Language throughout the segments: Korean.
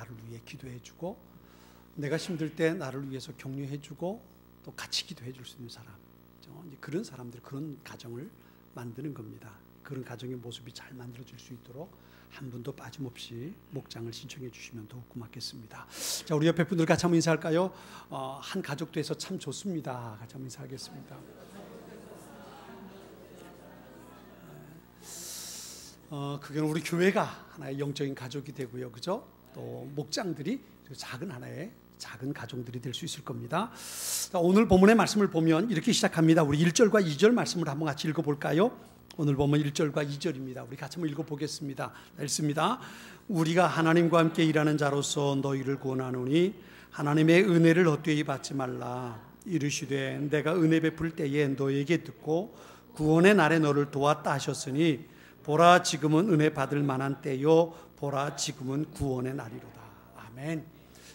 나를 위해 기도해주고, 내가 힘들 때 나를 위해서 격려해주고 또 같이 기도해줄 수 있는 사람, 그런 사람들, 그런 가정을 만드는 겁니다. 그런 가정의 모습이 잘 만들어질 수 있도록 한 분도 빠짐없이 목장을 신청해 주시면 더욱 고맙겠습니다. 자, 우리 옆에 분들 같이 한번 인사할까요? 한 가족 돼서 참 좋습니다. 같이 한번 인사하겠습니다. 그건 우리 교회가 하나의 영적인 가족이 되고요, 그죠? 또 목장들이 작은 하나의 작은 가정들이 될 수 있을 겁니다. 자, 오늘 본문의 말씀을 보면 이렇게 시작합니다. 우리 1절과 2절 말씀을 한번 같이 읽어볼까요? 오늘 보면 1절과 2절입니다. 우리 같이 한번 읽어보겠습니다. 읽습니다. 우리가 하나님과 함께 일하는 자로서 너희를 구원하노니 하나님의 은혜를 헛되이 받지 말라. 이르시되 내가 은혜 베풀 때에 너에게 듣고 구원의 날에 너를 도왔다 하셨으니 보라 지금은 은혜 받을 만한 때요 보라 지금은 구원의 날이로다. 아멘.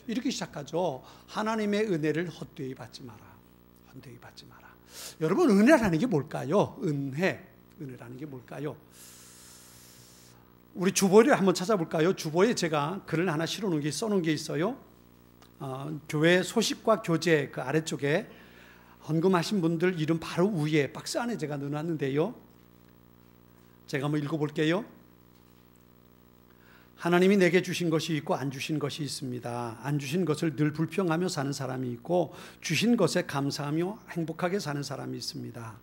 이렇게 시작하죠. 하나님의 은혜를 헛되이 받지 마라. 헛되이 받지 마라. 여러분, 은혜라는 게 뭘까요? 은혜라는 게 뭘까요? 우리 주보를 한번 찾아볼까요? 주보에 제가 글을 하나 써놓은 게 있어요. 교회 소식과 교제 그 아래쪽에 헌금하신 분들 이름 바로 위에 박스 안에 제가 넣어놨는데요. 제가 한번 읽어볼게요. 하나님이 내게 주신 것이 있고 안 주신 것이 있습니다. 안 주신 것을 늘 불평하며 사는 사람이 있고 주신 것에 감사하며 행복하게 사는 사람이 있습니다.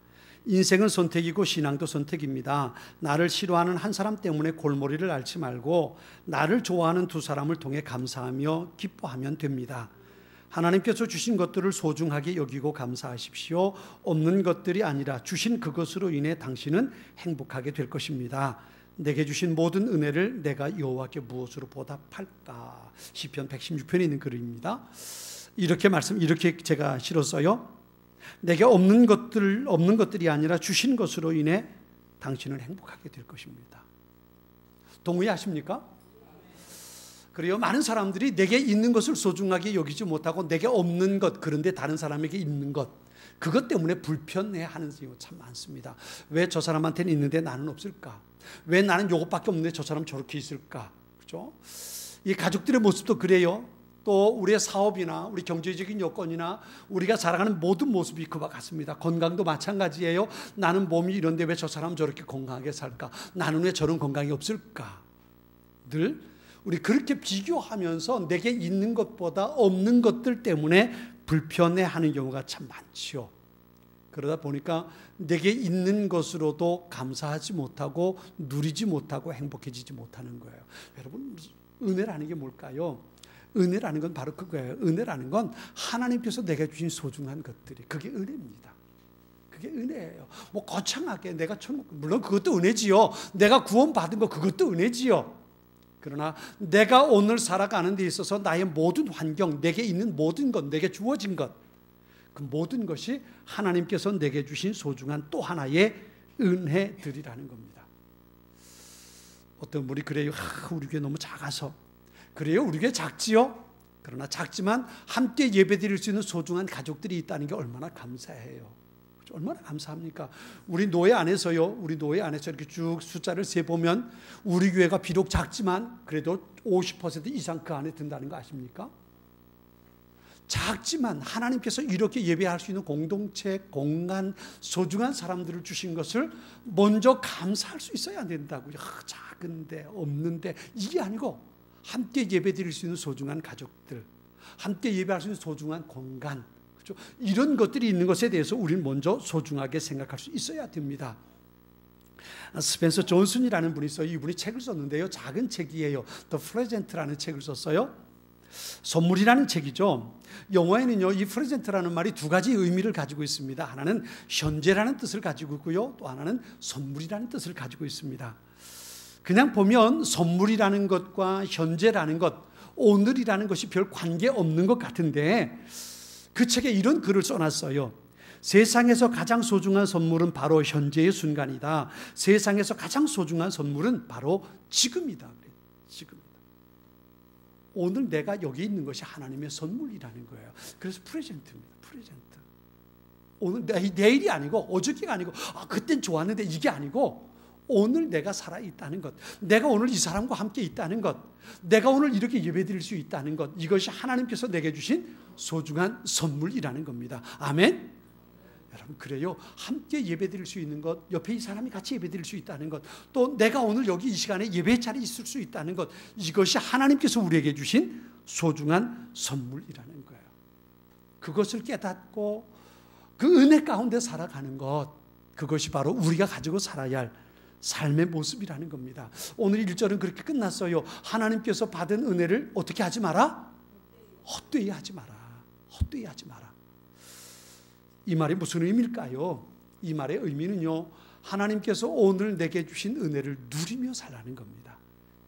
인생은 선택이고 신앙도 선택입니다. 나를 싫어하는 한 사람 때문에 골머리를 앓지 말고 나를 좋아하는 두 사람을 통해 감사하며 기뻐하면 됩니다. 하나님께서 주신 것들을 소중하게 여기고 감사하십시오. 없는 것들이 아니라 주신 그것으로 인해 당신은 행복하게 될 것입니다. 내게 주신 모든 은혜를 내가 여호와께 무엇으로 보답할까? 시편 116편에 있는 글입니다. 이렇게 제가 실었어요. 내게 없는 것들이 아니라 주신 것으로 인해 당신은 행복하게 될 것입니다. 동의하십니까? 그래요. 많은 사람들이 내게 있는 것을 소중하게 여기지 못하고 내게 없는 것, 그런데 다른 사람에게 있는 것, 그것 때문에 불편해하는 경우 참 많습니다. 왜 저 사람한테는 있는데 나는 없을까? 왜 나는 이것밖에 없는데 저 사람 저렇게 있을까? 그렇죠? 이 가족들의 모습도 그래요. 또 우리의 사업이나 우리 경제적인 여건이나 우리가 살아가는 모든 모습이 그와 같습니다. 건강도 마찬가지예요. 나는 몸이 이런데 왜 저 사람 저렇게 건강하게 살까? 나는 왜 저런 건강이 없을까? 늘 우리 그렇게 비교하면서 내게 있는 것보다 없는 것들 때문에 불편해하는 경우가 참 많지요. 그러다 보니까 내게 있는 것으로도 감사하지 못하고 누리지 못하고 행복해지지 못하는 거예요. 여러분, 은혜라는 게 뭘까요? 은혜라는 건 바로 그거예요. 은혜라는 건 하나님께서 내게 주신 소중한 것들이, 그게 은혜입니다. 그게 은혜예요. 뭐 거창하게 내가 물론 그것도 은혜지요. 내가 구원받은 거 그것도 은혜지요. 그러나 내가 오늘 살아가는 데 있어서 나의 모든 환경, 내게 있는 모든 것, 내게 주어진 것, 그 모든 것이 하나님께서 내게 주신 소중한 또 하나의 은혜들이라는 겁니다. 어떤 분이 그래요. 우리 교회 너무 작아서. 그래요, 우리 교회 작지요. 그러나 작지만 함께 예배드릴 수 있는 소중한 가족들이 있다는 게 얼마나 감사해요. 얼마나 감사합니까? 우리 노예 안에서 이렇게 쭉 숫자를 세보면 우리 교회가 비록 작지만 그래도 50% 이상 그 안에 든다는 거 아십니까? 작지만 하나님께서 이렇게 예배할 수 있는 공동체, 공간, 소중한 사람들을 주신 것을 먼저 감사할 수 있어야 된다고요. 작은데, 없는데, 이게 아니고 함께 예배드릴 수 있는 소중한 가족들, 함께 예배할 수 있는 소중한 공간, 그렇죠? 이런 것들이 있는 것에 대해서 우리는 먼저 소중하게 생각할 수 있어야 됩니다. 스펜서 존슨이라는 분이 있어요. 이분이 책을 썼는데요. 작은 책이에요. The Present라는 책을 썼어요. 선물이라는 책이죠. 영어에는요, 이 프레젠트라는 말이 두 가지 의미를 가지고 있습니다. 하나는 현재라는 뜻을 가지고 있고요, 또 하나는 선물이라는 뜻을 가지고 있습니다. 그냥 보면 선물이라는 것과 현재라는 것, 오늘이라는 것이 별 관계 없는 것 같은데 그 책에 이런 글을 써놨어요. 세상에서 가장 소중한 선물은 바로 현재의 순간이다. 세상에서 가장 소중한 선물은 바로 지금이다. 지금. 오늘 내가 여기 있는 것이 하나님의 선물이라는 거예요. 그래서 프레젠트입니다. 프레젠트. 오늘 내일이 아니고 어저께가 아니고 그땐 좋았는데 이게 아니고 오늘 내가 살아있다는 것, 내가 오늘 이 사람과 함께 있다는 것, 내가 오늘 이렇게 예배드릴 수 있다는 것, 이것이 하나님께서 내게 주신 소중한 선물이라는 겁니다. 아멘? 여러분, 그래요. 함께 예배드릴 수 있는 것, 옆에 이 사람이 같이 예배드릴 수 있다는 것, 또 내가 오늘 여기 이 시간에 예배 자리에 있을 수 있다는 것, 이것이 하나님께서 우리에게 주신 소중한 선물이라는 거예요. 그것을 깨닫고 그 은혜 가운데 살아가는 것, 그것이 바로 우리가 가지고 살아야 할 삶의 모습이라는 겁니다. 오늘 1절은 그렇게 끝났어요. 하나님께서 받은 은혜를 어떻게 하지 마라? 헛되이 하지 마라. 헛되이 하지 마라. 이 말이 무슨 의미일까요? 이 말의 의미는요, 하나님께서 오늘 내게 주신 은혜를 누리며 살라는 겁니다.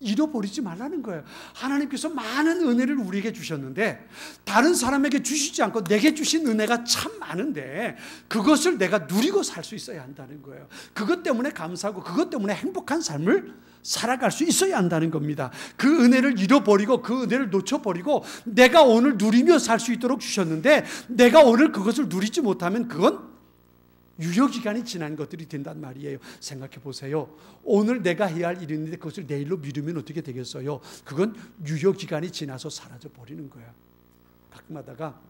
잃어버리지 말라는 거예요. 하나님께서 많은 은혜를 우리에게 주셨는데 다른 사람에게 주시지 않고 내게 주신 은혜가 참 많은데 그것을 내가 누리고 살 수 있어야 한다는 거예요. 그것 때문에 감사하고 그것 때문에 행복한 삶을 살아갈 수 있어야 한다는 겁니다. 그 은혜를 잃어버리고 그 은혜를 놓쳐버리고 내가 오늘 누리며 살 수 있도록 주셨는데 내가 오늘 그것을 누리지 못하면 그건 유효기간이 지난 것들이 된단 말이에요. 생각해 보세요. 오늘 내가 해야 할 일이 있는데 그것을 내일로 미루면 어떻게 되겠어요? 그건 유효기간이 지나서 사라져 버리는 거예요. 가끔하다가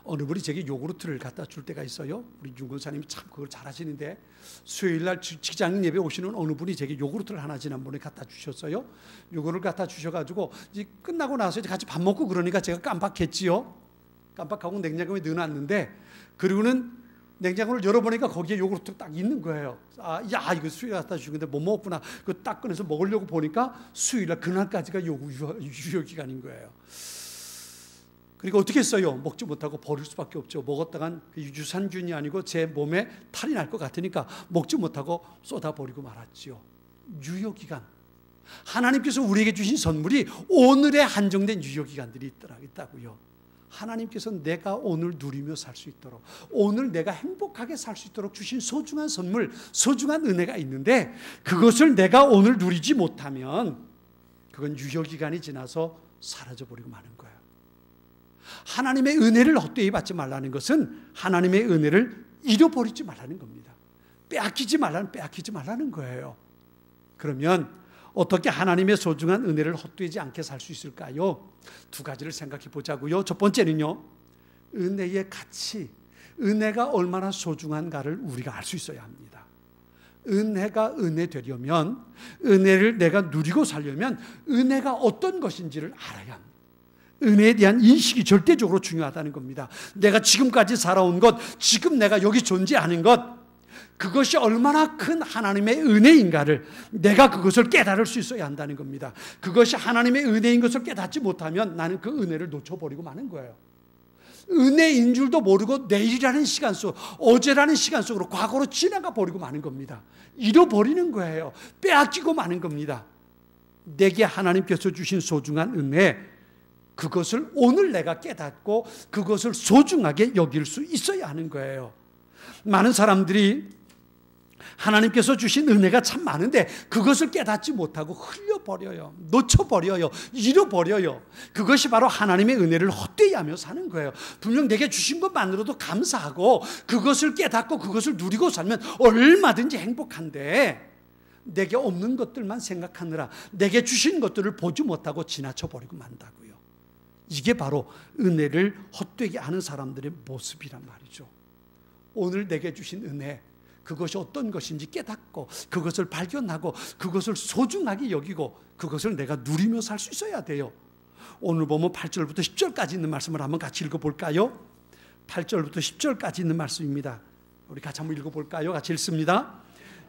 어느 분이 제게 요구르트를 갖다 줄 때가 있어요. 우리 윤 권사님이 참 그걸 잘하시는데 수요일날 직장인 예배 오시는 어느 분이 제게 요구르트를 하나 지난번에 갖다 주셨어요. 요거를 갖다 주셔가지고 이제 끝나고 나서 이제 같이 밥 먹고 그러니까 제가 깜빡했지요. 깜빡하고 냉장고에 넣어놨는데 그리고는 냉장고를 열어보니까 거기에 요구르트가 딱 있는 거예요. 이거 수요일에 갖다 주신 건데 못 먹었구나. 그거 딱 꺼내서 먹으려고 보니까 수요일날 그날까지가 유효기간인 거예요. 그러니까 어떻게 했어요? 먹지 못하고 버릴 수밖에 없죠. 먹었다간 그 유산균이 아니고 제 몸에 탈이 날 것 같으니까 먹지 못하고 쏟아버리고 말았지요. 유효기간. 하나님께서 우리에게 주신 선물이 오늘에 한정된 유효기간들이 있다고요. 하나님께서 내가 오늘 누리며 살 수 있도록, 오늘 내가 행복하게 살 수 있도록 주신 소중한 선물, 소중한 은혜가 있는데 그것을 내가 오늘 누리지 못하면 그건 유효기간이 지나서 사라져버리고 마는 거예요. 하나님의 은혜를 헛되이 받지 말라는 것은 하나님의 은혜를 잃어버리지 말라는 겁니다. 빼앗기지 말라는 거예요. 그러면 어떻게 하나님의 소중한 은혜를 헛되지 않게 살 수 있을까요? 두 가지를 생각해 보자고요. 첫 번째는요, 은혜의 가치, 은혜가 얼마나 소중한가를 우리가 알 수 있어야 합니다. 은혜가 은혜 되려면, 은혜를 내가 누리고 살려면 은혜가 어떤 것인지를 알아야 합니다. 은혜에 대한 인식이 절대적으로 중요하다는 겁니다. 내가 지금까지 살아온 것, 지금 내가 여기 존재하는 것, 그것이 얼마나 큰 하나님의 은혜인가를 내가 그것을 깨달을 수 있어야 한다는 겁니다. 그것이 하나님의 은혜인 것을 깨닫지 못하면 나는 그 은혜를 놓쳐버리고 마는 거예요. 은혜인 줄도 모르고 내일이라는 시간 속, 어제라는 시간 속으로 과거로 지나가 버리고 마는 겁니다. 잃어버리는 거예요. 빼앗기고 마는 겁니다. 내게 하나님께서 주신 소중한 은혜, 그것을 오늘 내가 깨닫고 그것을 소중하게 여길 수 있어야 하는 거예요. 많은 사람들이 하나님께서 주신 은혜가 참 많은데 그것을 깨닫지 못하고 흘려버려요. 놓쳐버려요. 잃어버려요. 그것이 바로 하나님의 은혜를 헛되이 하며 사는 거예요. 분명 내게 주신 것만으로도 감사하고 그것을 깨닫고 그것을 누리고 살면 얼마든지 행복한데 내게 없는 것들만 생각하느라 내게 주신 것들을 보지 못하고 지나쳐버리고 만다고요. 이게 바로 은혜를 헛되게 하는 사람들의 모습이란 말이죠. 오늘 내게 주신 은혜, 그것이 어떤 것인지 깨닫고 그것을 발견하고 그것을 소중하게 여기고 그것을 내가 누리며 살 수 있어야 돼요. 오늘 보면 8절부터 10절까지 있는 말씀을 한번 같이 읽어볼까요? 8절부터 10절까지 있는 말씀입니다. 우리 같이 한번 읽어볼까요? 같이 읽습니다.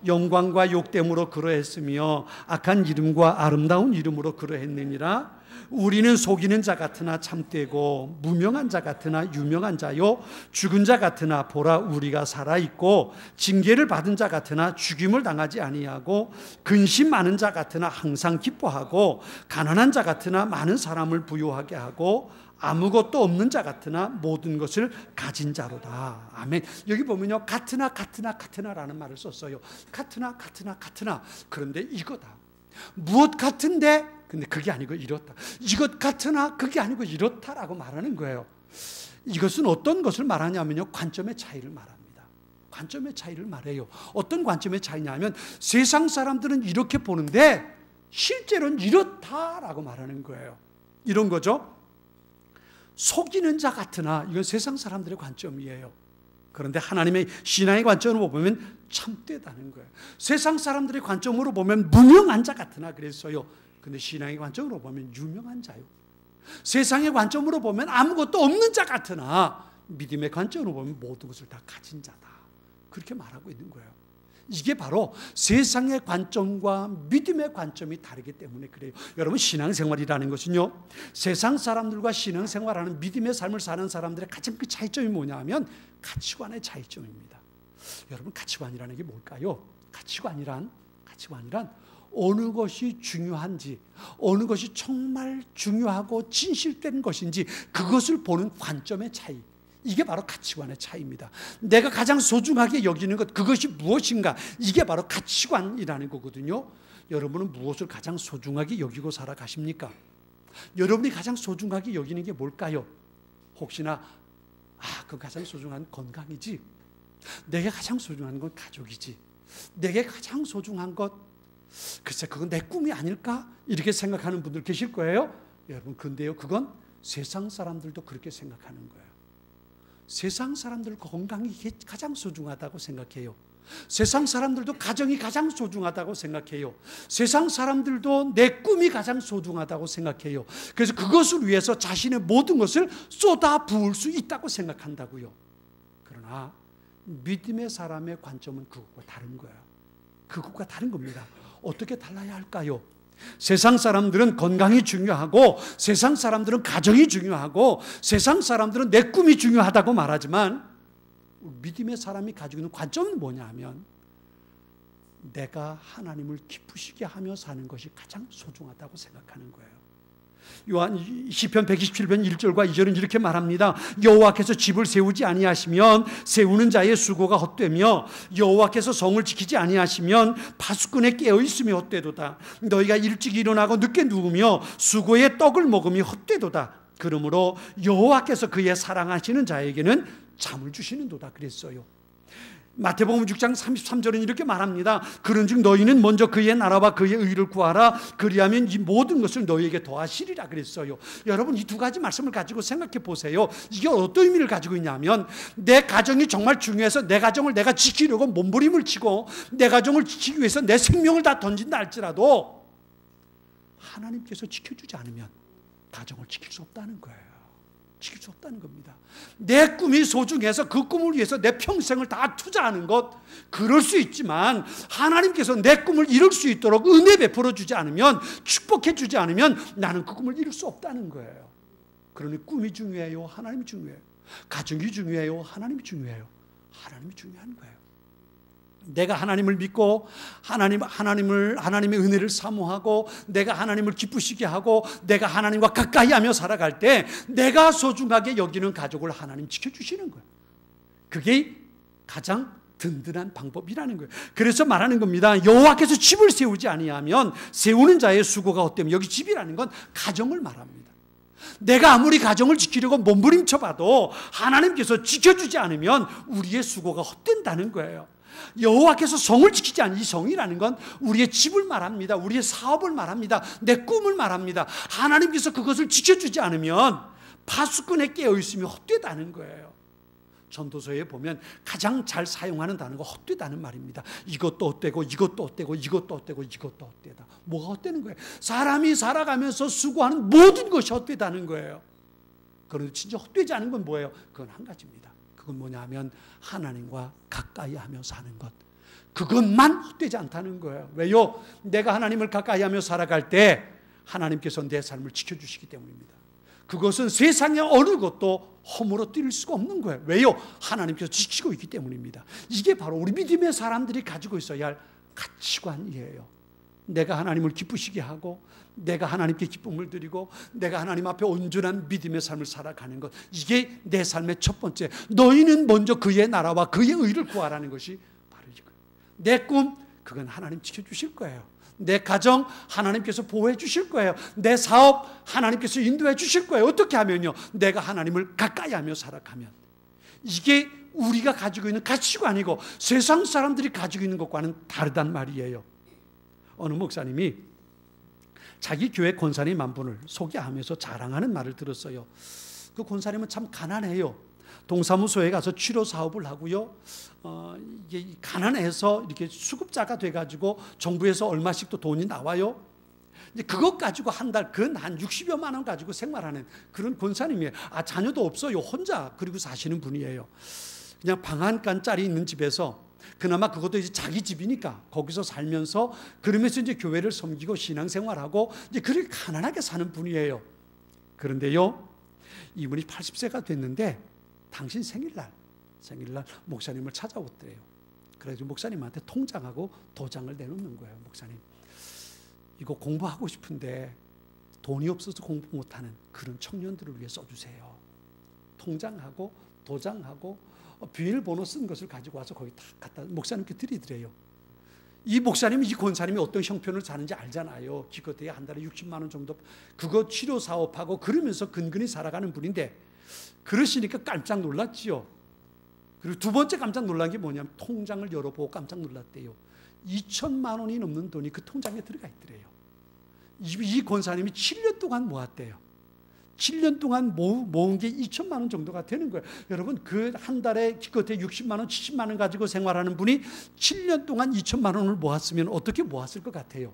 영광과 욕됨으로 그러했으며 악한 이름과 아름다운 이름으로 그러했느니라. 우리는 속이는 자 같으나 참되고 무명한 자 같으나 유명한 자요 죽은 자 같으나 보라 우리가 살아있고 징계를 받은 자 같으나 죽임을 당하지 아니하고 근심 많은 자 같으나 항상 기뻐하고 가난한 자 같으나 많은 사람을 부유하게 하고 아무것도 없는 자 같으나 모든 것을 가진 자로다. 아멘. 여기 보면요, 같으나라는 말을 썼어요. 같으나. 그런데 이거다. 무엇 같은데 근데 그게 아니고 이렇다. 이것 같으나 그게 아니고 이렇다라고 말하는 거예요. 이것은 어떤 것을 말하냐면요, 관점의 차이를 말합니다. 관점의 차이를 말해요. 어떤 관점의 차이냐면 세상 사람들은 이렇게 보는데 실제로는 이렇다라고 말하는 거예요. 이런 거죠. 속이는 자 같으나 이건 세상 사람들의 관점이에요. 그런데 하나님의 신앙의 관점으로 보면 참되다는 거예요. 세상 사람들의 관점으로 보면 무명한 자 같으나 그랬어요. 근데 신앙의 관점으로 보면 유명한 자요. 세상의 관점으로 보면 아무것도 없는 자 같으나 믿음의 관점으로 보면 모든 것을 다 가진 자다. 그렇게 말하고 있는 거예요. 이게 바로 세상의 관점과 믿음의 관점이 다르기 때문에 그래요. 여러분, 신앙생활이라는 것은요, 세상 사람들과 신앙생활하는 믿음의 삶을 사는 사람들의 가장 큰 차이점이 뭐냐 하면 가치관의 차이점입니다. 여러분, 가치관이라는 게 뭘까요? 가치관이란 어느 것이 중요한지, 어느 것이 정말 중요하고 진실된 것인지 그것을 보는 관점의 차이. 이게 바로 가치관의 차이입니다. 내가 가장 소중하게 여기는 것, 그것이 무엇인가? 이게 바로 가치관이라는 거거든요. 여러분은 무엇을 가장 소중하게 여기고 살아가십니까? 여러분이 가장 소중하게 여기는 게 뭘까요? 혹시나 그 가장 소중한 건강이지, 내게 가장 소중한 건 가족이지, 내게 가장 소중한 것, 글쎄 그건 내 꿈이 아닐까? 이렇게 생각하는 분들 계실 거예요. 여러분, 근데요, 그건 세상 사람들도 그렇게 생각하는 거예요. 세상 사람들 건강이 가장 소중하다고 생각해요. 세상 사람들도 가정이 가장 소중하다고 생각해요. 세상 사람들도 내 꿈이 가장 소중하다고 생각해요. 그래서 그것을 위해서 자신의 모든 것을 쏟아 부을 수 있다고 생각한다고요. 그러나 믿음의 사람의 관점은 그것과 다른 거예요. 그것과 다른 겁니다. 어떻게 달라야 할까요? 세상 사람들은 건강이 중요하고, 세상 사람들은 가정이 중요하고, 세상 사람들은 내 꿈이 중요하다고 말하지만 믿음의 사람이 가지고 있는 관점은 뭐냐 하면 내가 하나님을 기쁘시게 하며 사는 것이 가장 소중하다고 생각하는 거예요. 시편 127편 1절과 2절은 이렇게 말합니다. 여호와께서 집을 세우지 아니하시면 세우는 자의 수고가 헛되며 여호와께서 성을 지키지 아니하시면 파수꾼의 깨어있음이 헛되도다. 너희가 일찍 일어나고 늦게 누우며 수고의 떡을 먹음이 헛되도다. 그러므로 여호와께서 그의 사랑하시는 자에게는 잠을 주시는도다 그랬어요. 마태복음 6장 33절은 이렇게 말합니다. 그런즉 너희는 먼저 그의 나라와 그의 의를 구하라. 그리하면 이 모든 것을 너희에게 더하시리라 그랬어요. 여러분, 이 두 가지 말씀을 가지고 생각해 보세요. 이게 어떤 의미를 가지고 있냐면 내 가정이 정말 중요해서 내 가정을 내가 지키려고 몸부림을 치고 내 가정을 지키기 위해서 내 생명을 다 던진다 할지라도 하나님께서 지켜주지 않으면 가정을 지킬 수 없다는 거예요. 지킬 수 없다는 겁니다. 내 꿈이 소중해서 그 꿈을 위해서 내 평생을 다 투자하는 것, 그럴 수 있지만 하나님께서 내 꿈을 이룰 수 있도록 은혜 베풀어 주지 않으면, 축복해 주지 않으면 나는 그 꿈을 이룰 수 없다는 거예요. 그러니 꿈이 중요해요? 하나님이 중요해요? 가정이 중요해요? 하나님이 중요해요? 하나님이 중요한 거예요. 내가 하나님을 믿고 하나님의 은혜를 사모하고 내가 하나님을 기쁘시게 하고 내가 하나님과 가까이 하며 살아갈 때 내가 소중하게 여기는 가족을 하나님 지켜주시는 거예요. 그게 가장 든든한 방법이라는 거예요. 그래서 말하는 겁니다. 여호와께서 집을 세우지 아니하면 세우는 자의 수고가 헛되면, 여기 집이라는 건 가정을 말합니다. 내가 아무리 가정을 지키려고 몸부림쳐봐도 하나님께서 지켜주지 않으면 우리의 수고가 헛된다는 거예요. 여호와께서 성을 지키지 않는, 이 성이라는 건 우리의 집을 말합니다. 우리의 사업을 말합니다. 내 꿈을 말합니다. 하나님께서 그것을 지켜주지 않으면 파수꾼에 깨어있으면 헛되다는 거예요. 전도서에 보면 가장 잘 사용하는 단어가 헛되다는 말입니다. 이것도 헛되고 이것도 헛되고 이것도 헛되고 이것도 헛되다. 뭐가 헛되는 거예요? 사람이 살아가면서 수고하는 모든 것이 헛되다는 거예요. 그런데 진짜 헛되지 않은 건 뭐예요? 그건 한 가지입니다. 그건 뭐냐 하면 하나님과 가까이 하며 사는 것, 그것만 헛되지 않다는 거예요. 왜요? 내가 하나님을 가까이 하며 살아갈 때 하나님께서 내 삶을 지켜주시기 때문입니다. 그것은 세상의 어느 것도 허물어뜨릴 수가 없는 거예요. 왜요? 하나님께서 지키고 있기 때문입니다. 이게 바로 우리 믿음의 사람들이 가지고 있어야 할 가치관이에요. 내가 하나님을 기쁘시게 하고 내가 하나님께 기쁨을 드리고 내가 하나님 앞에 온전한 믿음의 삶을 살아가는 것, 이게 내 삶의 첫 번째. 너희는 먼저 그의 나라와 그의 의를 구하라는 것이 바로 이거예요. 내 꿈, 그건 하나님 지켜주실 거예요. 내 가정, 하나님께서 보호해 주실 거예요. 내 사업, 하나님께서 인도해 주실 거예요. 어떻게 하면요? 내가 하나님을 가까이 하며 살아가면. 이게 우리가 가지고 있는 가치관이고 세상 사람들이 가지고 있는 것과는 다르단 말이에요. 어느 목사님이 자기 교회 권사님 한 분을 소개하면서 자랑하는 말을 들었어요. 그 권사님은 참 가난해요. 동사무소에 가서 치료 사업을 하고요. 이게 가난해서 이렇게 수급자가 돼가지고 정부에서 얼마씩 또 돈이 나와요. 이제 그것 가지고 한 달 한 60여만 원 가지고 생활하는 그런 권사님이에요. 자녀도 없어요. 혼자 그리고 사시는 분이에요. 그냥 방 한 칸짜리 있는 집에서 그나마 그것도 이제 자기 집이니까 거기서 살면서 그러면서 이제 교회를 섬기고 신앙생활하고 이제 그렇게 가난하게 사는 분이에요. 그런데요, 이분이 80세가 됐는데 당신 생일날 목사님을 찾아왔대요. 그래서 목사님한테 통장하고 도장을 내놓는 거예요. 목사님, 이거 공부하고 싶은데 돈이 없어서 공부 못하는 그런 청년들을 위해 써주세요. 통장하고 도장하고 비밀번호 쓴 것을 가지고 와서 거기 다 갖다 목사님께 드리더래요. 이 목사님이 이 권사님이 어떤 형편을 사는지 알잖아요. 기껏해야 한 달에 60만 원 정도 그거 치료 사업하고 그러면서 근근히 살아가는 분인데 그러시니까 깜짝 놀랐지요. 그리고 두 번째 깜짝 놀란 게 뭐냐면 통장을 열어보고 깜짝 놀랐대요. 2천만 원이 넘는 돈이 그 통장에 들어가 있더래요. 이 권사님이 7년 동안 모았대요. 7년 동안 모은 게 2천만 원 정도가 되는 거예요. 여러분, 그 한 달에 기껏해 60만 원, 70만 원 가지고 생활하는 분이 7년 동안 2천만 원을 모았으면 어떻게 모았을 것 같아요?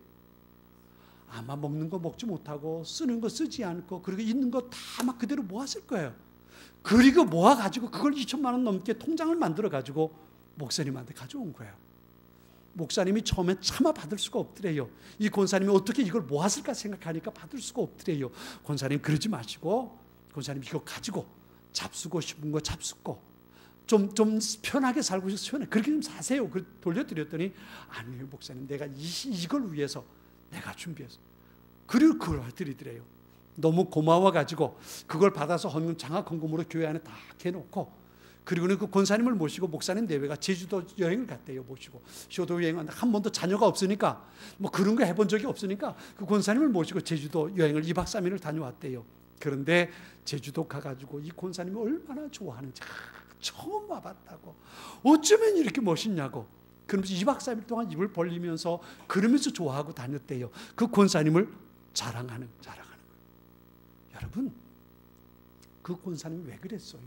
아마 먹는 거 먹지 못하고 쓰는 거 쓰지 않고 그리고 있는 거 다 막 그대로 모았을 거예요. 그리고 모아가지고 그걸 2천만 원 넘게 통장을 만들어가지고 목사님한테 가져온 거예요. 목사님이 처음에 차마 받을 수가 없더래요. 이 권사님이 어떻게 이걸 모았을까 생각하니까 받을 수가 없더래요. 권사님 그러지 마시고 권사님 이거 가지고 잡수고 싶은 거 잡수고 좀 편하게 살고 싶어서 편하게 그렇게 좀 사세요. 돌려드렸더니 아니요 목사님, 내가 이걸 위해서 내가 준비해서 그리고 그걸 드리더래요. 너무 고마워가지고 그걸 받아서 장학 헌금으로 교회 안에 다 해놓고 그리고는 그 권사님을 모시고 목사님 내외가 제주도 여행을 갔대요. 모시고 쇼도 여행 한 번도 자녀가 없으니까 뭐 그런 거 해본 적이 없으니까 그 권사님을 모시고 제주도 여행을 2박 3일을 다녀왔대요. 그런데 제주도 가가지고 이 권사님이 얼마나 좋아하는지 처음 와봤다고 어쩌면 이렇게 멋있냐고 그러면서 2박 3일 동안 입을 벌리면서 그러면서 좋아하고 다녔대요. 그 권사님을 자랑하는 거예요. 여러분, 그 권사님이 왜 그랬어요?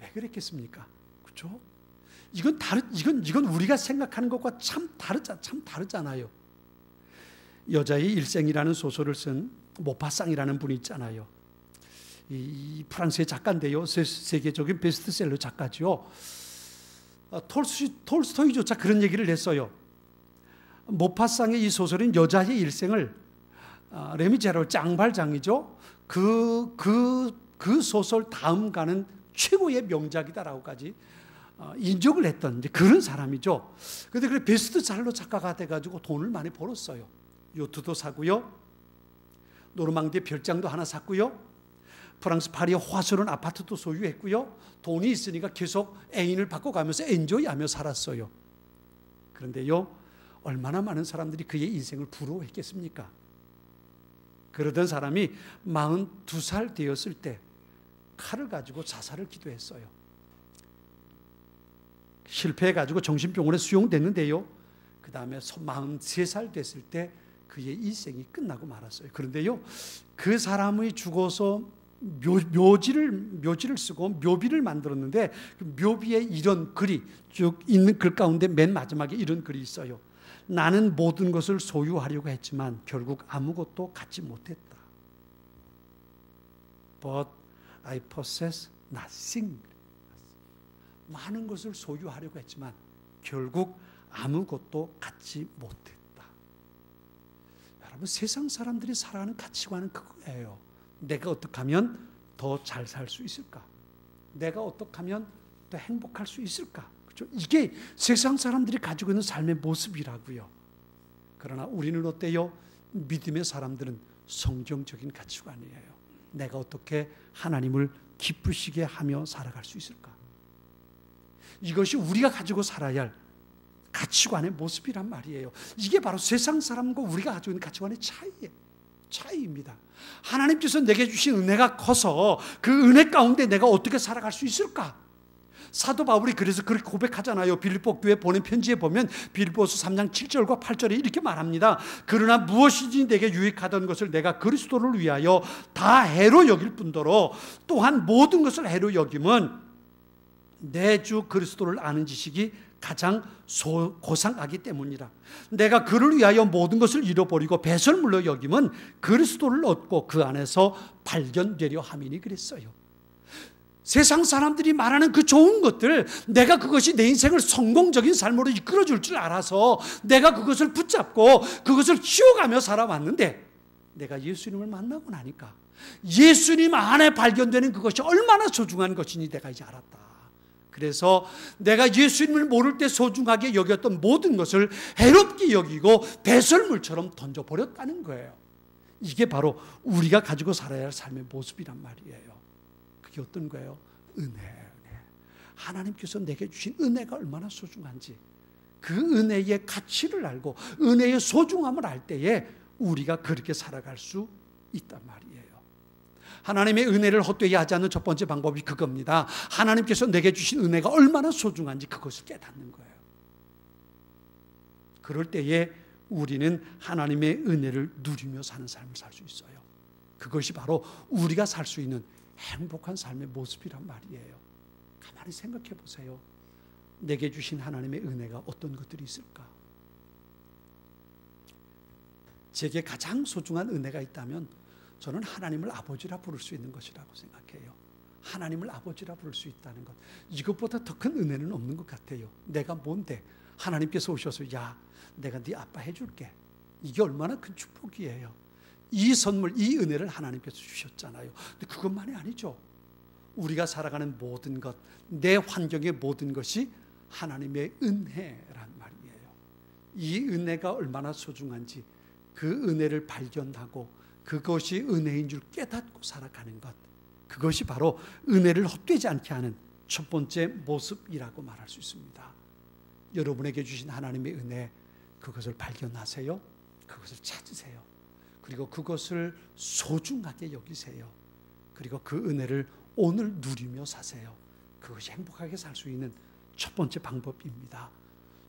왜 그랬겠습니까? 그렇죠? 이건 우리가 생각하는 것과 참 다르잖아요. 여자의 일생이라는 소설을 쓴 모파상이라는 분이 있잖아요. 이 프랑스의 작가인데요. 세계적인 베스트셀러 작가죠. 톨스토이조차 그런 얘기를 했어요. 모파상의 이 소설은 여자의 일생을 레미제라르 짱발장이죠. 그 소설 다음 가는 최고의 명작이다라고까지 인정을 했던 그런 사람이죠. 그런데 그 베스트셀러 작가가 돼가지고 돈을 많이 벌었어요. 요트도 사고요, 노르망디의 별장도 하나 샀고요, 프랑스 파리의 화스러운 아파트도 소유했고요. 돈이 있으니까 계속 애인을 바꿔가면서 엔조이하며 살았어요. 그런데요, 얼마나 많은 사람들이 그의 인생을 부러워했겠습니까? 그러던 사람이 42살 되었을 때 칼을 가지고 자살을 기도했어요. 실패해가지고 정신병원에 수용됐는데요. 그 다음에 43살 됐을 때 그의 일생이 끝나고 말았어요. 그런데요, 그 사람이 죽어서 묘지를 쓰고 묘비를 만들었는데 그 묘비에 이런 글이 쭉 있는 글 가운데 맨 마지막에 이런 글이 있어요. 나는 모든 것을 소유하려고 했지만 결국 아무것도 갖지 못했다. But I possess nothing. 많은 것을 소유하려고 했지만 결국 아무것도 갖지 못했다. 여러분, 세상 사람들이 살아가는 가치관은 그거예요. 내가 어떻게 하면 더 잘 살 수 있을까? 내가 어떻게 하면 더 행복할 수 있을까? 그렇죠? 이게 세상 사람들이 가지고 있는 삶의 모습이라고요. 그러나 우리는 어때요? 믿음의 사람들은 성경적인 가치관이에요. 내가 어떻게 하나님을 기쁘시게 하며 살아갈 수 있을까? 이것이 우리가 가지고 살아야 할 가치관의 모습이란 말이에요. 이게 바로 세상 사람과 우리가 가지고 있는 가치관의 차이입니다. 하나님께서 내게 주신 은혜가 커서 그 은혜 가운데 내가 어떻게 살아갈 수 있을까? 사도 바울이 그래서 그렇게 고백하잖아요. 빌립보 교회 보낸 편지에 보면 빌립보서 3장 7절과 8절에 이렇게 말합니다. 그러나 무엇이든지 내게 유익하던 것을 내가 그리스도를 위하여 다 해로 여길 뿐더러 또한 모든 것을 해로 여김은 내 주 그리스도를 아는 지식이 가장 고상하기 때문이라. 내가 그를 위하여 모든 것을 잃어버리고 배설물로 여김은 그리스도를 얻고 그 안에서 발견되려 함이니 그랬어요. 세상 사람들이 말하는 그 좋은 것들, 내가 그것이 내 인생을 성공적인 삶으로 이끌어줄 줄 알아서 내가 그것을 붙잡고 그것을 키워가며 살아왔는데, 내가 예수님을 만나고 나니까 예수님 안에 발견되는 그것이 얼마나 소중한 것인지 내가 이제 알았다. 그래서 내가 예수님을 모를 때 소중하게 여겼던 모든 것을 해롭게 여기고 배설물처럼 던져버렸다는 거예요. 이게 바로 우리가 가지고 살아야 할 삶의 모습이란 말이에요. 그게 어떤 거예요? 은혜. 하나님께서 내게 주신 은혜가 얼마나 소중한지, 그 은혜의 가치를 알고 은혜의 소중함을 알 때에 우리가 그렇게 살아갈 수 있단 말이에요. 하나님의 은혜를 헛되이 하지 않는 첫 번째 방법이 그겁니다. 하나님께서 내게 주신 은혜가 얼마나 소중한지 그것을 깨닫는 거예요. 그럴 때에 우리는 하나님의 은혜를 누리며 사는 삶을 살 수 있어요. 그것이 바로 우리가 살 수 있는 행복한 삶의 모습이란 말이에요. 가만히 생각해 보세요. 내게 주신 하나님의 은혜가 어떤 것들이 있을까? 제게 가장 소중한 은혜가 있다면 저는 하나님을 아버지라 부를 수 있는 것이라고 생각해요. 하나님을 아버지라 부를 수 있다는 것, 이것보다 더 큰 은혜는 없는 것 같아요. 내가 뭔데 하나님께서 오셔서 야, 내가 네 아빠 해줄게. 이게 얼마나 큰 축복이에요. 이 선물, 이 은혜를 하나님께서 주셨잖아요. 근데 그것만이 아니죠. 우리가 살아가는 모든 것, 내 환경의 모든 것이 하나님의 은혜란 말이에요. 이 은혜가 얼마나 소중한지 그 은혜를 발견하고 그것이 은혜인 줄 깨닫고 살아가는 것, 그것이 바로 은혜를 헛되지 않게 하는 첫 번째 모습이라고 말할 수 있습니다. 여러분에게 주신 하나님의 은혜, 그것을 발견하세요. 그것을 찾으세요. 그리고 그것을 소중하게 여기세요. 그리고 그 은혜를 오늘 누리며 사세요. 그것이 행복하게 살 수 있는 첫 번째 방법입니다.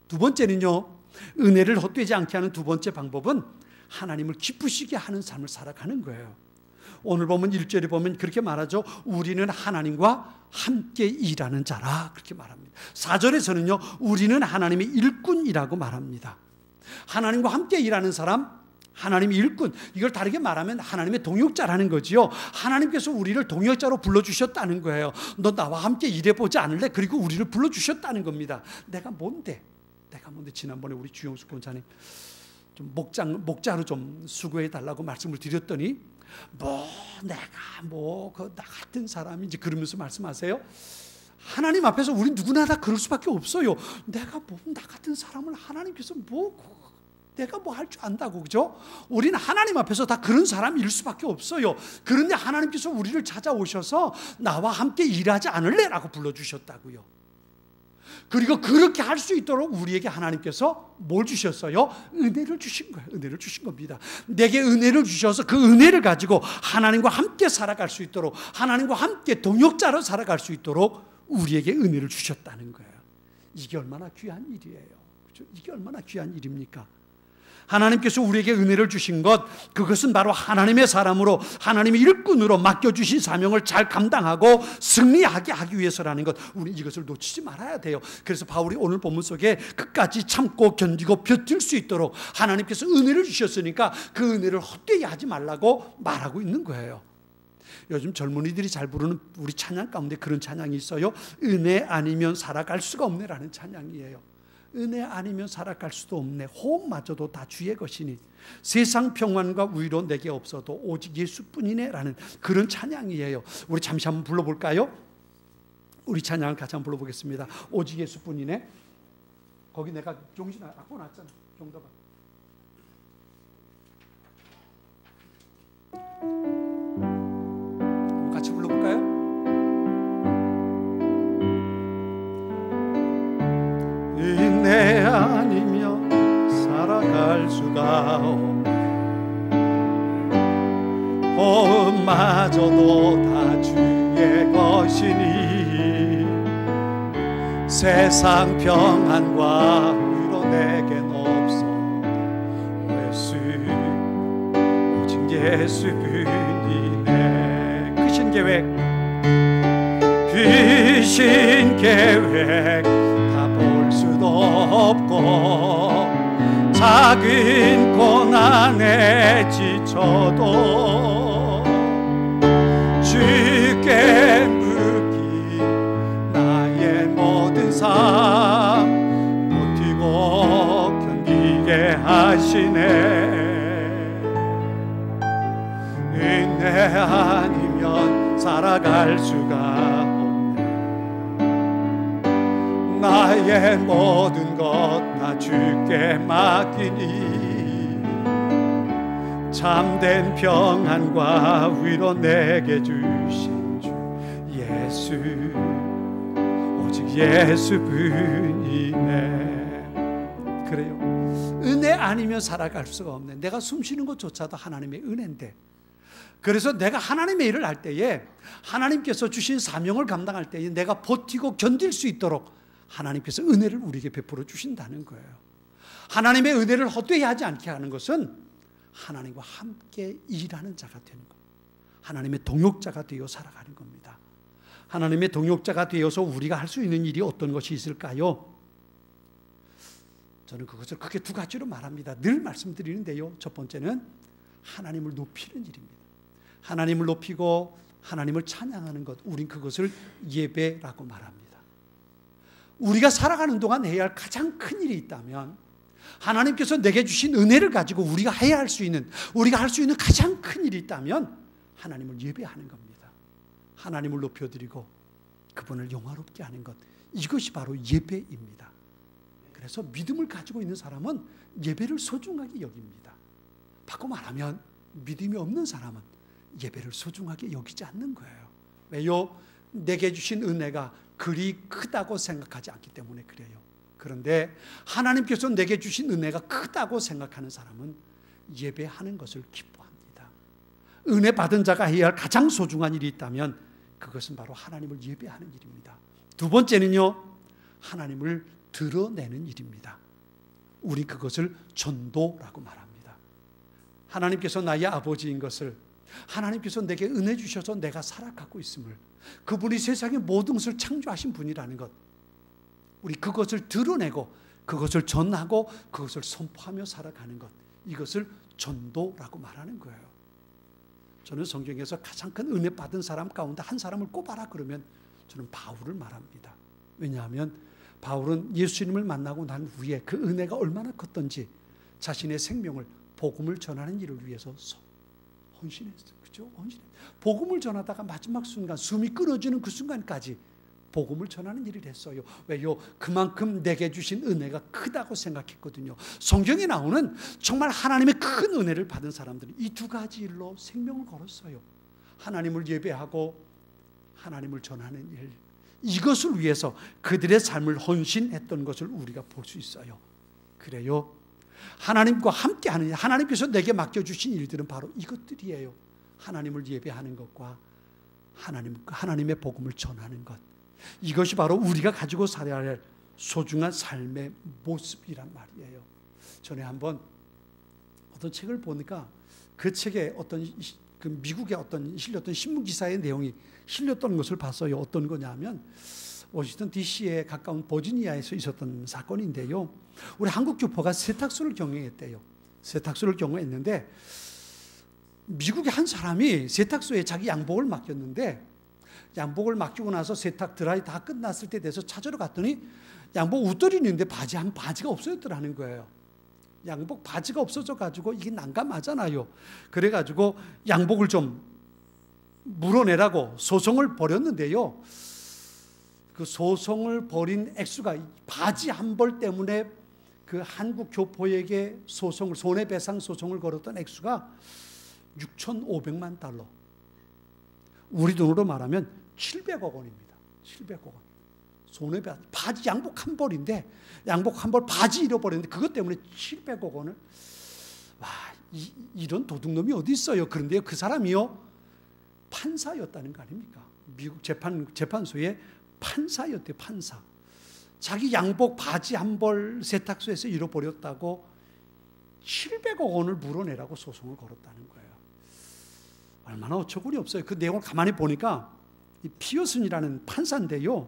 두 번째는요, 은혜를 헛되지 않게 하는 두 번째 방법은 하나님을 기쁘시게 하는 삶을 살아가는 거예요. 오늘 보면 1절에 보면 그렇게 말하죠. 우리는 하나님과 함께 일하는 자라, 그렇게 말합니다. 4절에서는요, 우리는 하나님의 일꾼이라고 말합니다. 하나님과 함께 일하는 사람, 하나님의 일꾼, 이걸 다르게 말하면 하나님의 동역자라는 거지요. 하나님께서 우리를 동역자로 불러주셨다는 거예요. 너 나와 함께 일해보지 않을래? 그리고 우리를 불러주셨다는 겁니다. 내가 뭔데? 지난번에 우리 주영수 권사님 좀 목자로 좀 수고해 달라고 말씀을 드렸더니 내가 나 같은 사람인지 그러면서 말씀하세요. 하나님 앞에서 우리 누구나 다 그럴 수밖에 없어요. 내가 나 같은 사람을 하나님께서 내가 할 줄 안다고, 그죠? 우리는 하나님 앞에서 다 그런 사람일 수밖에 없어요. 그런데 하나님께서 우리를 찾아오셔서 나와 함께 일하지 않을래? 라고 불러주셨다고요. 그리고 그렇게 할 수 있도록 우리에게 하나님께서 뭘 주셨어요? 은혜를 주신 거예요. 은혜를 주신 겁니다. 내게 은혜를 주셔서 그 은혜를 가지고 하나님과 함께 살아갈 수 있도록, 하나님과 함께 동역자로 살아갈 수 있도록 우리에게 은혜를 주셨다는 거예요. 이게 얼마나 귀한 일이에요. 그렇죠? 이게 얼마나 귀한 일입니까? 하나님께서 우리에게 은혜를 주신 것, 그것은 바로 하나님의 사람으로, 하나님의 일꾼으로 맡겨주신 사명을 잘 감당하고 승리하게 하기 위해서라는 것, 우리 이것을 놓치지 말아야 돼요. 그래서 바울이 오늘 본문 속에 끝까지 참고 견디고 버틸 수 있도록 하나님께서 은혜를 주셨으니까 그 은혜를 헛되이 하지 말라고 말하고 있는 거예요. 요즘 젊은이들이 잘 부르는 우리 찬양 가운데 그런 찬양이 있어요. 은혜 아니면 살아갈 수가 없네라는 찬양이에요. 은혜 아니면 살아갈 수도 없네. 호흡마저도 다 주의 것이니 세상 평안과 위로 내게 없어도 오직 예수뿐이네 라는 그런 찬양이에요. 우리 잠시 한번 불러볼까요? 우리 찬양을 같이 한번 불러보겠습니다. 오직 예수뿐이네. 거기 내가 종신 갖고 놨잖아. 종답아. 같이 불러볼까요? 은혜 아니면 살아갈 수가 없네. 호흡마저도 다 주의 것이니 세상 평안과 위로 내겐 없어. 예수 오직 예수뿐이네. 크신 계획 다 볼 수도 없고 작은 고난에 지쳐도 주께 묻기 나의 모든 삶 버티고 견디게 하시네. 은혜 아니면 살아갈 수가 없네. 나의 모든 것 다 주께 맡기니 참된 평안과 위로 내게 주신 주 예수 오직 예수뿐이네. 그래요. 은혜 아니면 살아갈 수가 없네. 내가 숨 쉬는 것조차도 하나님의 은혜인데, 그래서 내가 하나님의 일을 할 때에 하나님께서 주신 사명을 감당할 때에 내가 버티고 견딜 수 있도록 하나님께서 은혜를 우리에게 베풀어 주신다는 거예요. 하나님의 은혜를 헛되이 하지 않게 하는 것은 하나님과 함께 일하는 자가 되는 겁니다. 하나님의 동역자가 되어 살아가는 겁니다. 하나님의 동역자가 되어서 우리가 할 수 있는 일이 어떤 것이 있을까요? 저는 그것을 크게 두 가지로 말합니다. 늘 말씀드리는데요. 첫 번째는 하나님을 높이는 일입니다. 하나님을 높이고 하나님을 찬양하는 것, 우린 그것을 예배라고 말합니다. 우리가 살아가는 동안 해야 할 가장 큰 일이 있다면 하나님께서 내게 주신 은혜를 가지고 우리가 해야 할 수 있는, 우리가 할 수 있는 가장 큰 일이 있다면 하나님을 예배하는 겁니다. 하나님을 높여드리고 그분을 영화롭게 하는 것, 이것이 바로 예배입니다. 그래서 믿음을 가지고 있는 사람은 예배를 소중하게 여깁니다. 바꿔 말하면 믿음이 없는 사람은 예배를 소중하게 여기지 않는 거예요. 왜요? 내게 주신 은혜가 그리 크다고 생각하지 않기 때문에 그래요. 그런데 하나님께서 내게 주신 은혜가 크다고 생각하는 사람은 예배하는 것을 기뻐합니다. 은혜 받은 자가 해야 할 가장 소중한 일이 있다면 그것은 바로 하나님을 예배하는 일입니다. 두 번째는요, 하나님을 드러내는 일입니다. 우리 그것을 전도라고 말합니다. 하나님께서 나의 아버지인 것을, 하나님께서 내게 은혜 주셔서 내가 살아가고 있음을, 그분이 세상의 모든 것을 창조하신 분이라는 것, 우리 그것을 드러내고 그것을 전하고 그것을 선포하며 살아가는 것, 이것을 전도라고 말하는 거예요. 저는 성경에서 가장 큰 은혜 받은 사람 가운데 한 사람을 꼽아라 그러면 저는 바울을 말합니다. 왜냐하면 바울은 예수님을 만나고 난 후에 그 은혜가 얼마나 컸던지 자신의 생명을 복음을 전하는 일을 위해서 헌신했어요. 그렇죠? 복음을 전하다가 마지막 순간, 숨이 끊어지는 그 순간까지 복음을 전하는 일을 했어요. 왜요? 그만큼 내게 주신 은혜가 크다고 생각했거든요. 성경에 나오는 정말 하나님의 큰 은혜를 받은 사람들은 이 두 가지 일로 생명을 걸었어요. 하나님을 예배하고 하나님을 전하는 일, 이것을 위해서 그들의 삶을 헌신했던 것을 우리가 볼 수 있어요. 그래요? 하나님과 함께하는 일, 하나님께서 내게 맡겨주신 일들은 바로 이것들이에요. 하나님을 예배하는 것과 하나님의 복음을 전하는 것, 이것이 바로 우리가 가지고 살아야 할 소중한 삶의 모습이란 말이에요. 전에 한번 어떤 책을 보니까 그 책에 어떤 그 미국의 어떤 실렸던 신문 기사의 내용이 실렸던 것을 봤어요. 어떤 거냐면 워싱턴 DC에 가까운 버지니아에서 있었던 사건인데요. 우리 한국 교포가 세탁소를 경영했대요. 세탁소를 경영했는데 미국의 한 사람이 세탁소에 자기 양복을 맡겼는데, 양복을 맡기고 나서 세탁 드라이 다 끝났을 때 돼서 찾으러 갔더니 양복 웃돌이 있는데 바지가 없어졌더라는 거예요. 양복 바지가 없어져 가지고 이게 난감하잖아요. 그래 가지고 양복을 좀 물어내라고 소송을 벌였는데요. 그 소송을 벌인 액수가 바지 한 벌 때문에 그 한국 교포에게 손해배상 소송을 걸었던 액수가 6,500만 달러. 우리 돈으로 말하면 700억 원입니다. 700억 원. 손해배상. 바지 양복 한 벌인데, 양복 한 벌 바지 잃어버렸는데 그것 때문에 700억 원을. 와, 이런 도둑놈이 어디 있어요. 그런데요, 그 사람이요, 판사였다는 거 아닙니까? 미국 재판소의 판사였대요. 판사. 자기 양복 바지 한 벌 세탁소에서 잃어버렸다고 700억 원을 물어내라고 소송을 걸었다는 거예요. 얼마나 어처구니 없어요. 그 내용을 가만히 보니까 이 피어슨이라는 판사인데요,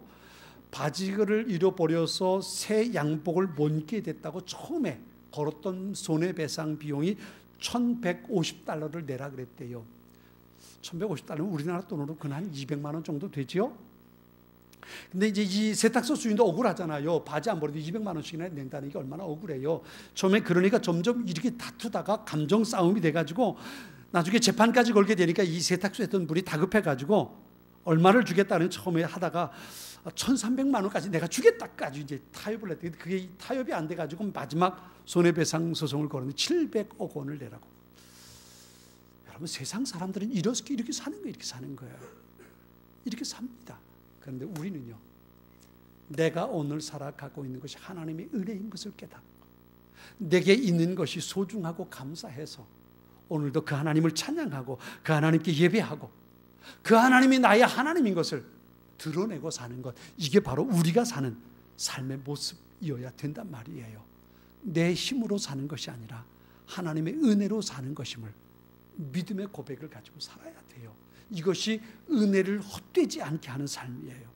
바지를 잃어버려서 새 양복을 못 입게 됐다고 처음에 걸었던 손해배상 비용이 $1,150를 내라 그랬대요. $1,150면 우리나라 돈으로 그냥 한 200만 원 정도 되지요. 근데 이제 이 세탁소 주인도 억울하잖아요. 바지 안 버려도 200만 원씩이나 낸다는 게 얼마나 억울해요. 처음에 그러니까 점점 이렇게 다투다가 감정 싸움이 돼가지고 나중에 재판까지 걸게 되니까 이 세탁소 했던 분이 다급해가지고 얼마를 주겠다는 처음에 하다가 1,300만 원까지 내가 주겠다까지 이제 타협을 했더니 그게 타협이 안 돼가지고 마지막 손해배상 소송을 걸었는데 700억 원을 내라고. 여러분, 세상 사람들은 이렇게 사는 거예요. 이렇게 사는 거예요. 이렇게 삽니다. 그런데 우리는요, 내가 오늘 살아가고 있는 것이 하나님의 은혜인 것을 깨닫고 내게 있는 것이 소중하고 감사해서 오늘도 그 하나님을 찬양하고 그 하나님께 예배하고 그 하나님이 나의 하나님인 것을 드러내고 사는 것, 이게 바로 우리가 사는 삶의 모습이어야 된단 말이에요. 내 힘으로 사는 것이 아니라 하나님의 은혜로 사는 것임을 믿음의 고백을 가지고 살아야 돼요. 이것이 은혜를 헛되지 않게 하는 삶이에요.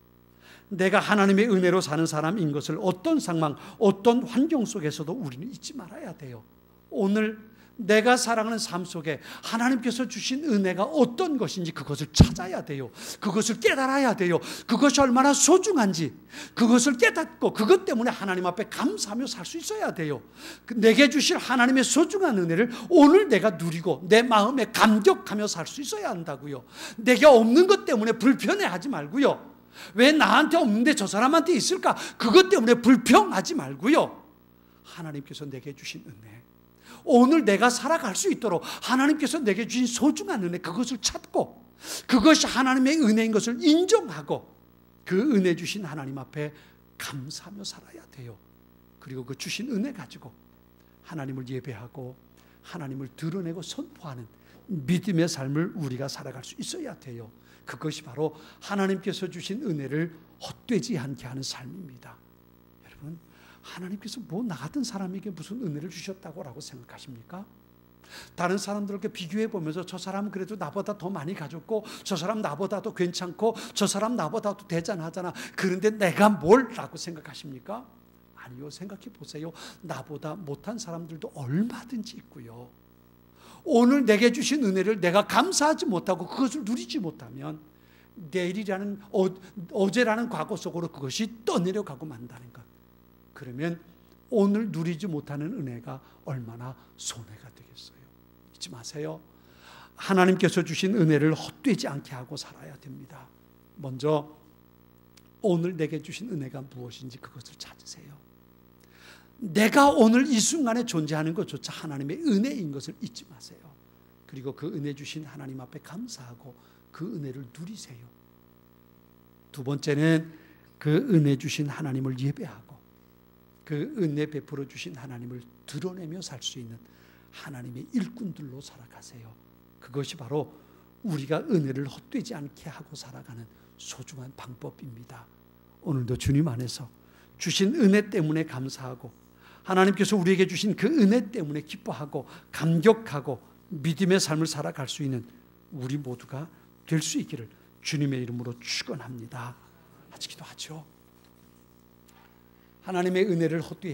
내가 하나님의 은혜로 사는 사람인 것을 어떤 상황, 어떤 환경 속에서도 우리는 잊지 말아야 돼요. 오늘 내가 살아가는 삶 속에 하나님께서 주신 은혜가 어떤 것인지 그것을 찾아야 돼요. 그것을 깨달아야 돼요. 그것이 얼마나 소중한지 그것을 깨닫고 그것 때문에 하나님 앞에 감사하며 살 수 있어야 돼요. 내게 주실 하나님의 소중한 은혜를 오늘 내가 누리고 내 마음에 감격하며 살 수 있어야 한다고요. 내게 없는 것 때문에 불편해하지 말고요. 왜 나한테 없는데 저 사람한테 있을까? 그것 때문에 불평하지 말고요. 하나님께서 내게 주신 은혜, 오늘 내가 살아갈 수 있도록 하나님께서 내게 주신 소중한 은혜, 그것을 찾고 그것이 하나님의 은혜인 것을 인정하고 그 은혜 주신 하나님 앞에 감사하며 살아야 돼요. 그리고 그 주신 은혜 가지고 하나님을 예배하고 하나님을 드러내고 선포하는 믿음의 삶을 우리가 살아갈 수 있어야 돼요. 그것이 바로 하나님께서 주신 은혜를 헛되지 않게 하는 삶입니다. 여러분, 하나님께서 뭐 나 같은 사람에게 무슨 은혜를 주셨다고 생각하십니까? 다른 사람들과 비교해 보면서 저 사람은 그래도 나보다 더 많이 가졌고 저 사람 나보다 더 괜찮고 저 사람 나보다 더 대단하잖아. 그런데 내가 뭘? 라고 생각하십니까? 아니요. 생각해 보세요. 나보다 못한 사람들도 얼마든지 있고요. 오늘 내게 주신 은혜를 내가 감사하지 못하고 그것을 누리지 못하면 내일이라는 어제라는 과거 속으로 그것이 떠내려가고 만다는 것. 그러면 오늘 누리지 못하는 은혜가 얼마나 손해가 되겠어요. 잊지 마세요. 하나님께서 주신 은혜를 헛되지 않게 하고 살아야 됩니다. 먼저 오늘 내게 주신 은혜가 무엇인지 그것을 찾으세요. 내가 오늘 이 순간에 존재하는 것조차 하나님의 은혜인 것을 잊지 마세요. 그리고 그 은혜 주신 하나님 앞에 감사하고 그 은혜를 누리세요. 두 번째는 그 은혜 주신 하나님을 예배하고 그 은혜 베풀어 주신 하나님을 드러내며 살 수 있는 하나님의 일꾼들로 살아가세요. 그것이 바로 우리가 은혜를 헛되지 않게 하고 살아가는 소중한 방법입니다. 오늘도 주님 안에서 주신 은혜 때문에 감사하고 하나님께서 우리에게 주신 그 은혜 때문에 기뻐하고 감격하고 믿음의 삶을 살아갈 수 있는 우리 모두가 될 수 있기를 주님의 이름으로 축원합니다. 같이 기도하죠. 하나님의 은혜를 헛되이